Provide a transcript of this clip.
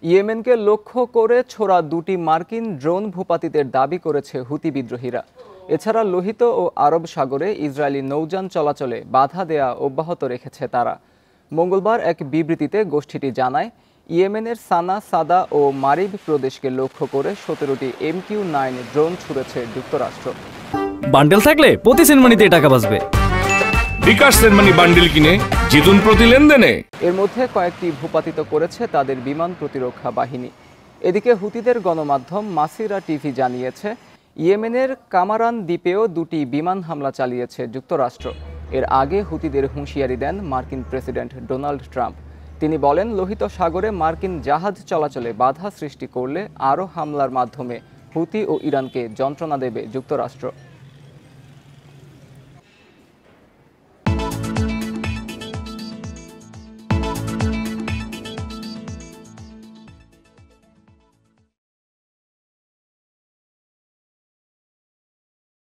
ইয়েমেনকে লক্ষ্য করে ছোড়া দুটি মার্কিন ড্রোন ভূপাতিতের দাবি করেছে হুতি বিদ্রোহীরা। এছাড়া লোহিত ও আরব সাগরে ইসরায়েলি নৌযান চলাচলে বাধা দেয়া অব্যাহত রেখেছে তারা। মঙ্গলবার এক বিবৃতিতে গোষ্ঠীটি জানায়, ইয়েমেনের সানা, সাদা ও মারিব প্রদেশকে লক্ষ্য করে 17টি MQ-9 ড্রোন ছুড়েছে যুক্তরাষ্ট্র। বান্ডেল থাকলে প্রতি সেনমানিতে টাকা বাঁচবে। বিকাশ সেনমানি বান্ডেল কিনে জিতুন প্রতি লেনদেনে। এর মধ্যে কয়েকটি ভূপাতিত করেছে তাদের বিমান প্রতিরক্ষা বাহিনী। এদিকে হুতিদের গণমাধ্যম মাসিরা টিভি জানিয়েছে, ইয়েমেনের কামারান দ্বীপেও দুটি বিমান হামলা চালিয়েছে যুক্তরাষ্ট্র। এর আগে হুতিদের হুঁশিয়ারি দেন মার্কিন প্রেসিডেন্ট ডোনাল্ড ট্রাম্প। তিনি বলেন, লোহিত সাগরে মার্কিন জাহাজ চলাচলে বাধা সৃষ্টি করলে আরও হামলার মাধ্যমে হুতি ও ইরানকে যন্ত্রণা দেবে যুক্তরাষ্ট্র।